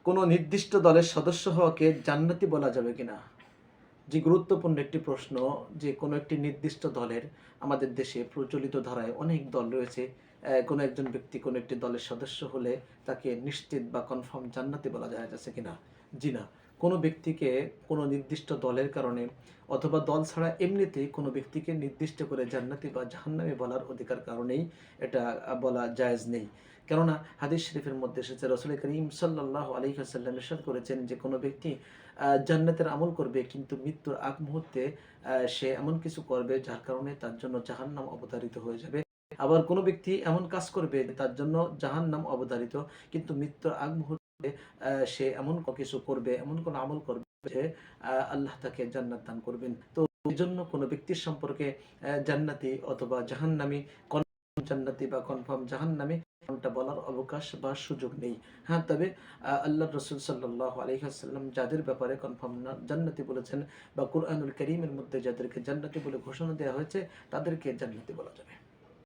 কোনো নির্দিষ্ট দলের সদস্য হওয়াকে জান্নাতি বলা যাবে কিনা? যে গুরুত্বপূর্ণ একটি প্রশ্ন, যে কোনো একটি নির্দিষ্ট দলের, আমাদের দেশে প্রচলিত ধারায় অনেক দল রয়েছে। কোনো একজন ব্যক্তি কোনো একটি দলের সদস্য হলে তাকে নিশ্চিত বা কনফার্ম জান্নাতি বলা যায় যাচ্ছে কিনা? জি না। কোনো ব্যক্তিকে কোনো নির্দিষ্ট দলের কারণে অথবা দল ছাড়া এমনিতেই কোনো ব্যক্তিকে নির্দিষ্ট করে জান্নাতি বা জাহান্নামী বলার অধিকার কারণেই এটা বলা জায়েজ নেই। কেননা হাদিস শরীফের মধ্যে এসেছে, রাসূল করিম সাল্লাল্লাহু আলাইহি ওয়াসাল্লাম ইরশাদ করেছেন যে কোনো ব্যক্তি জান্নাতের আমল করবে কিন্তু মৃত্যুর আগ মুহূর্তে সে এমন কিছু করবে যার কারণে তার জন্য জাহান্নাম অবধারিত হয়ে যাবে। আবার কোনো ব্যক্তি এমন কাজ করবে যে তার জন্য জাহান্নাম অবধারিত, কিন্তু মৃত্যুর আগ মুহূর্তে সে এমন কিছু করবে, এমন কোন আমল করবে যে আল্লাহ তাকে জান্নাত দান করবেন। তো এই জন্য কোনো ব্যক্তির সম্পর্কে জান্নাতি অথবা জাহান্নামী, কনফার্ম জান্নাতি বা কনফার্ম জাহান্নামী এমনটা বলার অবকাশ বা সুযোগ নেই। হ্যাঁ, তবে আল্লাহর রাসূল সাল্লাল্লাহু আলাইহি ওয়াসাল্লাম যাদের ব্যাপারে কনফার্ম জান্নাতি বলেছেন বা কুরআনুল কারীমের মধ্যে যাদেরকে জান্নাতি বলে ঘোষণা দেওয়া হয়েছে তাদেরকে জান্নাতি বলা যাবে।